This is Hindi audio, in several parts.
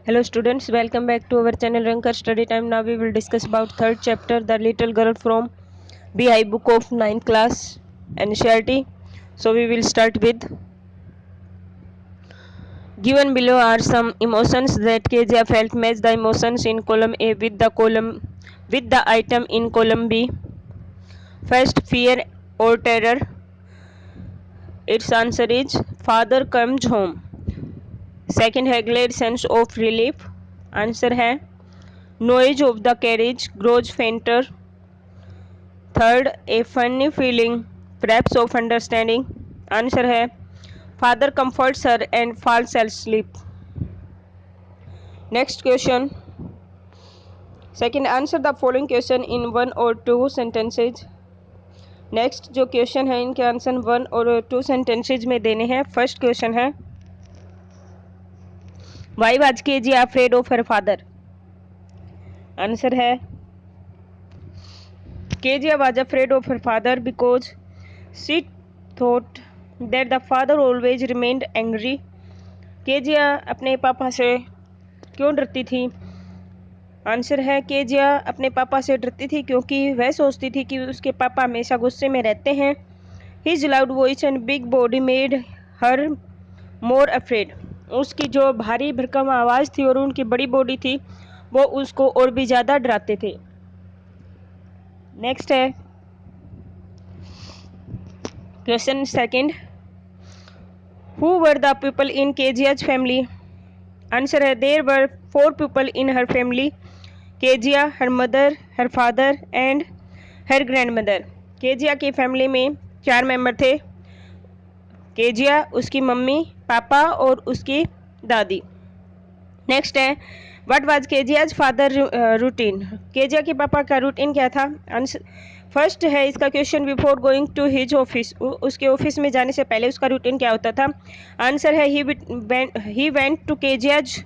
Hello students, welcome back to our channel Rankar Study Time. Now we will discuss about third chapter, The Little Girl from BI book of 9th class NCERT. So we will start with given below are some emotions that Kezia felt. Match the emotions in column A with the item in column B. First, fear or terror. Its answer is father comes home. Second है glad sense of relief. Answer है noise of the carriage grows fainter. Third, a funny feeling, perhaps of understanding. Answer है father comforts her and falls asleep. Next question. Second, answer the following question in one or two sentences. Next जो क्वेश्चन है इनके आंसर 1 और 2 सेंटेंसेज में देने हैं. फर्स्ट क्वेश्चन है why was Kezia afraid of her father. Answer है Kezia was afraid of her father because she thought that the father always remained angry. Kezia अपने पापा से क्यों डरती थी. आंसर है केजिया अपने पापा से डरती थी क्योंकि वह सोचती थी कि उसके पापा हमेशा गुस्से में रहते हैं. His loud voice and big body made her more afraid. उसकी जो भारी भरकम आवाज़ थी और उनकी बड़ी बॉडी थी वो उसको और भी ज़्यादा डराते थे. नेक्स्ट है question second. Who were the people in Kezia's family. Answer है there were 4 people in her family. Kezia, her mother, her father and her grand mother. Kezia की फैमिली में 4 मेंबर थे. केजिया, उसकी मम्मी, पापा और उसकी दादी. नेक्स्ट है what was Kezia's father routine. Kezia के पापा का रूटीन क्या था. आंसर फर्स्ट है इसका question before going to his office. उसके ऑफिस में जाने से पहले उसका रूटीन क्या होता था. आंसर है he went to Kezia's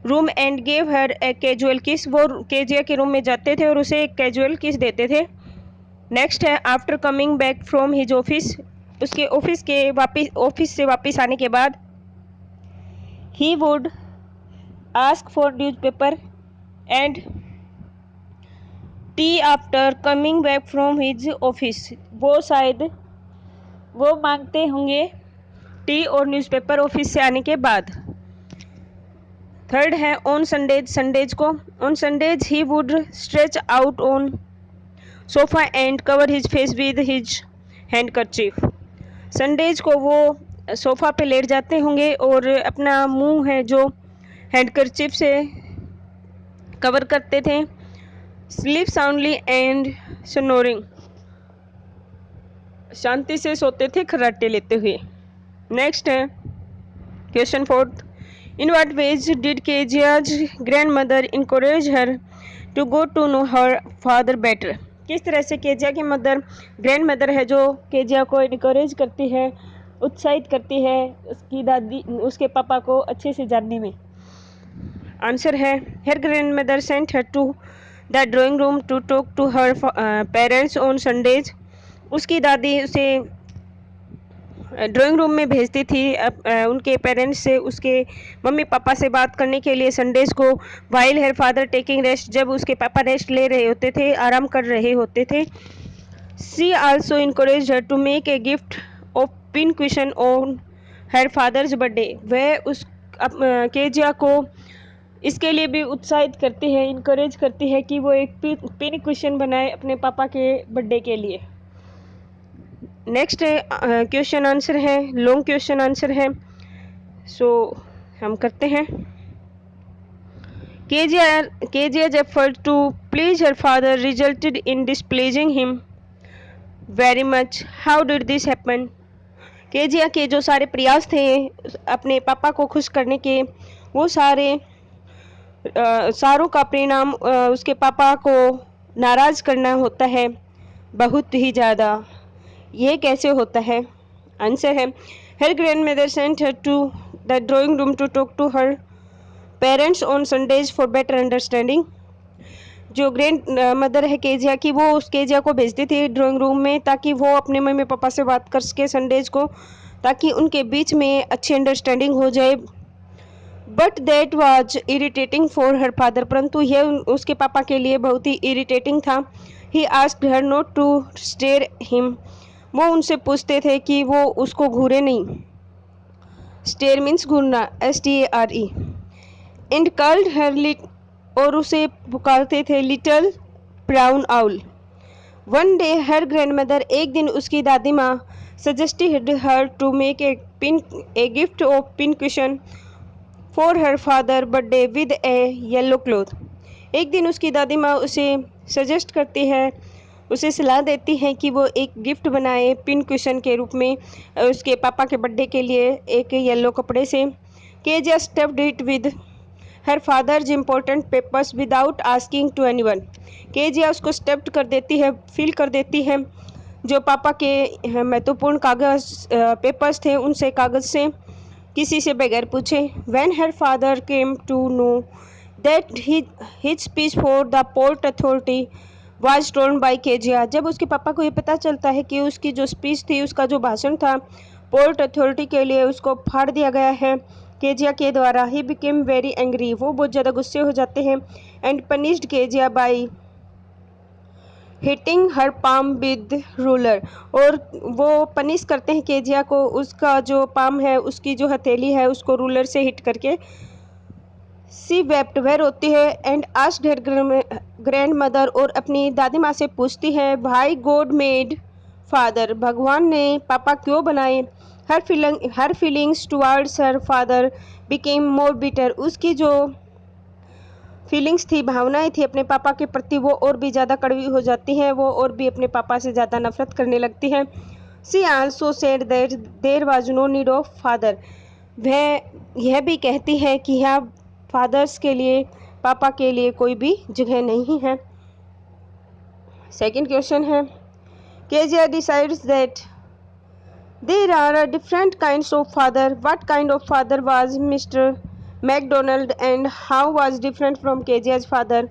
room and gave her a casual kiss. वो केजिया के रूम में जाते थे और उसे एक कैजुअल किस देते थे. नेक्स्ट है after coming back from his office. उसके ऑफिस से वापस आने के बाद he would ask for newspaper and T after coming back from his office. वो शायद वो मांगते होंगे टी और न्यूज़पेपर ऑफिस से आने के बाद. थर्ड है ऑन संडेज को. On Sundays he would stretch out on sofa and cover his face with his handkerchief. Sundays को वो सोफ़ा पे लेट जाते होंगे और अपना मुंह है जो हैंडकरचीफ से कवर करते थे. Sleep soundly and snoring. शांति से सोते थे खर्राटे लेते हुए. नेक्स्ट है question fourth. In what ways did Kezia's grand mother encourage her to go to know her father better. किस तरह से केजिया की मदर ग्रैंड मदर है जो केजिया को इनकरेज करती है, उत्साहित करती है उसकी दादी उसके पापा को अच्छे से जानने में. आंसर है her grand mother sent her to the drawing room to talk to her parents on Sundays. उसकी दादी उसे ड्राइंग रूम में भेजती थी उनके पेरेंट्स से उसके मम्मी पापा से बात करने के लिए संडेज को. While her father taking rest. जब उसके पापा रेस्ट ले रहे होते थे, आराम कर रहे होते थे. She also encourage her to make a gift of pin question on her father's birthday. वह उस केजिया को इसके लिए भी उत्साहित करती है, इनकरेज करती है कि वो एक पिन क्वेश्चन बनाए अपने पापा के बर्थडे के लिए. नेक्स्ट क्वेश्चन आंसर है लॉन्ग क्वेश्चन आंसर है. सो हम करते हैं. केजिया's effort to please her father resulted in displeasing him very much. How did this happen? Kezia के जो सारे प्रयास थे अपने पापा को खुश करने के, वो सारों का परिणाम उसके पापा को नाराज करना होता है बहुत ही ज़्यादा. ये कैसे होता है. आंसर है her grand mother sent her to the drawing room to talk to her parents on Sundays for better understanding. जो ग्रैंड मदर है केजिया की, वो उस केजिया को भेजती थी ड्राइंग रूम में ताकि वो अपने मम्मी पापा से बात कर सके संडेज को, ताकि उनके बीच में अच्छी अंडरस्टैंडिंग हो जाए. But that was irritating for her father, परंतु यह उसके पापा के लिए बहुत ही इरिटेटिंग था। He asked her not to stare him, वो उनसे पूछते थे कि वो उसको घूरे नहीं। स्टेयर मीन्स घूरना, STARE। And called her lit, और उसे पुकारते थे little brown owl. One day her grandmother, एक दिन उसकी दादी माँ, suggested her to make a gift of pin cushion for her father birthday with a yellow cloth. एक दिन उसकी दादी माँ उसे सजेस्ट करती है, उसे सलाह देती है कि वो एक गिफ्ट बनाए पिन कुशन के रूप में उसके पापा के बर्थडे के लिए एक येलो कपड़े से। Kezia stuffed it with her father's important papers without asking to anyone. Kezia उसको स्टफ्ड कर देती है, फिल कर देती है जो पापा के महत्वपूर्ण कागज पेपर्स थे उनसे, कागज से, किसी से बगैर पूछे। When her father came to know that his speech for the port authority was told by Kezia, जब उसके पापा को ये पता चलता है कि उसकी जो स्पीच थी, उसका जो भाषण था पोर्ट अथॉरिटी के लिए, उसको फाड़ दिया गया है केजिया के द्वारा। ही बिकेम वेरी एंग्री, वो बहुत ज़्यादा गुस्से हो जाते हैं। And punished Kezia by hitting her palm with ruler, और वो पनिश करते हैं केजिया को, उसका जो पाम है, उसकी जो हथेली है, उसको रूलर से हिट करके। सी वेप्ट, वह रोती है। And asked her grand mother, और अपनी दादी माँ से पूछती है, भाई गॉड मेड फादर, भगवान ने पापा क्यों बनाए। हर feelings towards her father became more bitter, उसकी जो फीलिंग्स थी, भावनाएं थी अपने पापा के प्रति, वो और भी ज़्यादा कड़वी हो जाती हैं, वो और भी अपने पापा से ज़्यादा नफरत करने लगती हैं। She also said that there was no need of father, वह यह भी कहती है कि यहाँ फादर्स के लिए, पापा के लिए कोई भी जगह नहीं है। सेकंड क्वेश्चन है, Kezia decides that there are different kinds of father, what kind of father was mister McDonald and how was different from Kezia's father.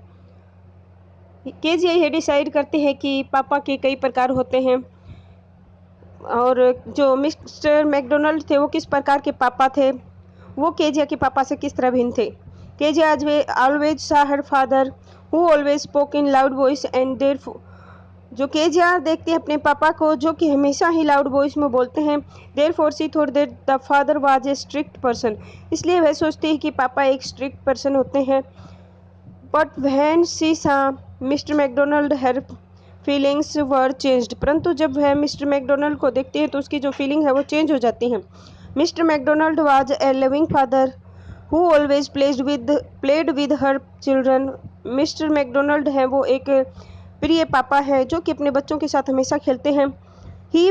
Kezia ये डिसाइड करते हैं कि पापा के कई प्रकार होते हैं, और जो मिस्टर मैकडोनल्ड थे वो किस प्रकार के पापा थे, वो केजिया के पापा से किस तरह भिन्न थे। Kezia always saw her father who always spoke in loud voice and there, जो केजिया देखते हैं अपने पापा को जो कि हमेशा ही लाउड वॉइस में बोलते हैं। Therefore she thought that the father was a strict person, इसलिए वह सोचते हैं कि पापा एक स्ट्रिक्ट पर्सन होते हैं। बट व्हेन शी सा मिस्टर मैकडोनल्ड हर फीलिंग्स वर चेंज्ड, परंतु जब वह मिस्टर मैकडोनल्ड को देखती है तो उसकी जो फीलिंग है वो चेंज हो जाती हैं। Mister McDonald was a loving father who always played with her children, mister McDonald है वो एक प्रिय पापा है जो कि अपने बच्चों के साथ हमेशा खेलते हैं। He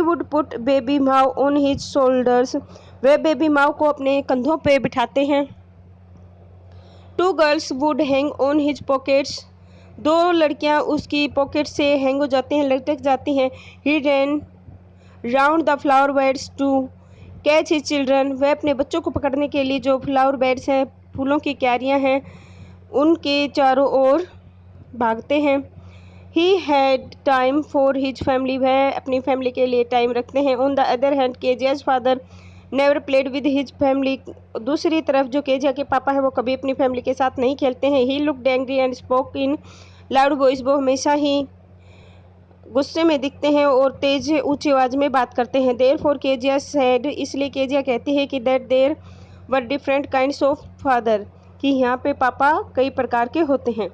would put baby Mao on his shoulders, वह बेबी माउ को अपने कंधों पे बिठाते हैं। Two girls would hang on his pockets, दो लड़कियां उसकी पॉकेट से हैंग हो जाती हैं, लटक जाती हैं। He ran round the flower beds to catch his children, वह अपने बच्चों को पकड़ने के लिए जो फ्लावर बेड्स हैं, फूलों की क्यारियां हैं, उनके चारों ओर भागते हैं। He had time for his family, वह अपनी फैमिली के लिए टाइम रखते हैं। On the other hand Kezia's father never played with his family, दूसरी तरफ जो केजिया के पापा है वो कभी अपनी फैमिली के साथ नहीं खेलते हैं। He looked angry and spoke in loud voice, वो हमेशा ही गुस्से में दिखते हैं और तेज ऊंची आवाज में बात करते हैं। देयर फॉर केजिया सेड, इसलिए केजिया कहती है कि that there were different kinds of father, कि यहाँ पे पापा कई प्रकार के होते हैं।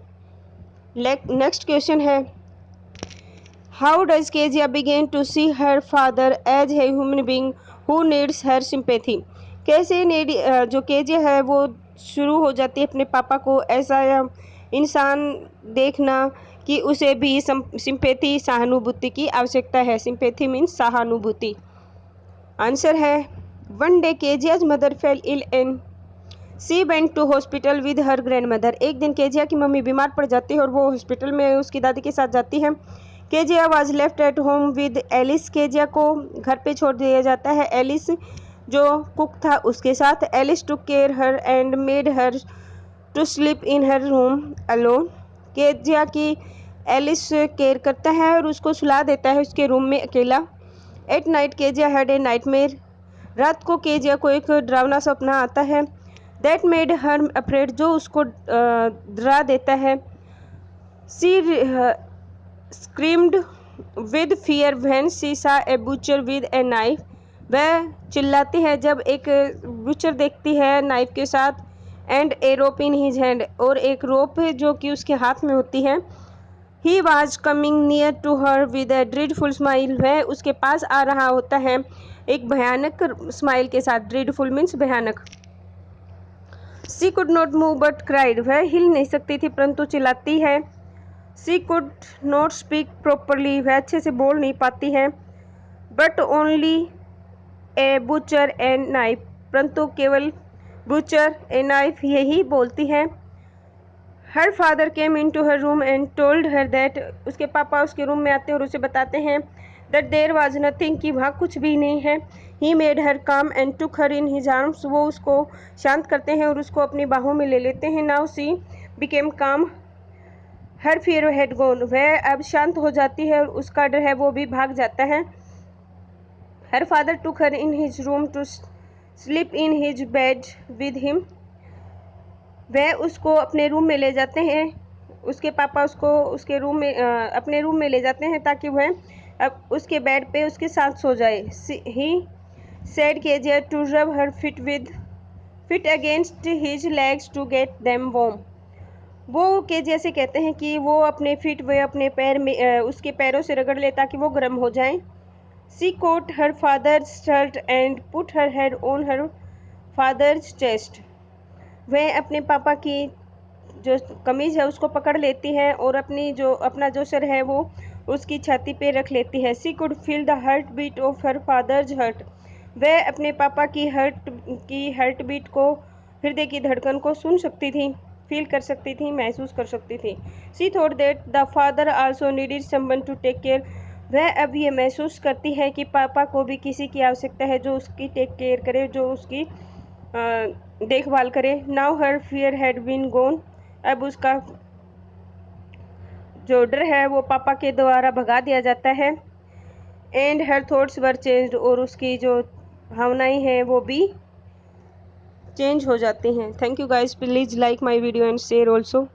नेक्स्ट क्वेश्चन है, how does Kezia begin to see her father as a human being who needs her sympathy, कैसे जो केजिया है वो शुरू हो जाती है अपने पापा को ऐसा इंसान देखना कि उसे भी सिंपैथी, सहानुभूति की आवश्यकता है। सिंपैथी मीन्स सहानुभूति। आंसर है, one day Kezia's mother fell ill and she went to hospital with her grand mother, एक दिन केजिया की मम्मी बीमार पड़ जाती है और वो हॉस्पिटल में उसकी दादी के साथ जाती है। Kezia was left at home with Alice, Kezia को घर पे छोड़ दिया जाता है एलिस जो कुक था उसके साथ। Alice took care her and made her to sleep in her room alone, Kezia की एलिस केयर करता है और उसको सुला देता है उसके रूम में अकेला। At night Kezia had a nightmare, रात को केजिया को एक डरावना सपना आता है। दैट मेड हर अफ्रेड, जो उसको डरा देता है। She screamed with fear when she saw a butcher with a knife, वह चिल्लाती है जब एक बूचर देखती है नाइफ के साथ। And A rope in his hand, और एक रोप है जो कि उसके हाथ में होती है। He was coming near to her with a dreadful smile, वह उसके पास आ रहा होता है एक भयानक स्माइल के साथ। ड्रीडफुल मीन्स भयानक। She could not move but cried, वह हिल नहीं सकती थी परंतु चिल्लाती है। She could not speak properly, वह अच्छे से बोल नहीं पाती है। But only a butcher and knife, परंतु केवल बुचर ए नाइफ यही बोलती है। Her father came in to her room and told her that, उसके पापा उसके रूम में आते हैं और उसे बताते हैं दैट देयर वाज नथिंग, कि वहाँ कुछ भी नहीं है। ही मेड हर काम and took her in his arms, वो उसको शांत करते हैं और उसको अपनी बाहों में ले लेते हैं। नाउ सी बिकेम काम, हर फियर हैड गॉन, वह अब शांत हो जाती है और उसका डर है वो भी भाग जाता है। Her father took her in his room to sleep in his bed with him, वह उसको अपने रूम में ले जाते हैं, उसके पापा उसको उसके रूम में अपने रूम में ले जाते हैं ताकि वह अब उसके बेड पे उसके साथ सो जाए। He said Kezia to rub her feet against his legs to get them warm, वो केजिया से कहते हैं कि वो अपने फिट वे अपने पैर में उसके पैरों से रगड़ ले ताकि वो गर्म हो जाए। She caught her father's shirt and put her head on her father's chest, वह अपने पापा की जो कमीज है उसको पकड़ लेती है और अपना जो सर है वो उसकी छाती पे रख लेती है। She could feel the heart beat of her father's hurt, वह अपने पापा की हार्ट बीट को, हृदय की धड़कन को सुन सकती थी, फील कर सकती थी, महसूस कर सकती थी। She thought that the father also needed someone to take care, वह अब ये महसूस करती है कि पापा को भी किसी की आवश्यकता है जो उसकी टेक केयर करे, जो उसकी देखभाल करे। Now her fear had been gone, अब उसका जो डर है वो पापा के द्वारा भगा दिया जाता है। And her thoughts were changed, और उसकी जो भावनाएं हैं वो भी चेंज हो जाती हैं। Thank you guys, please like my video and share also.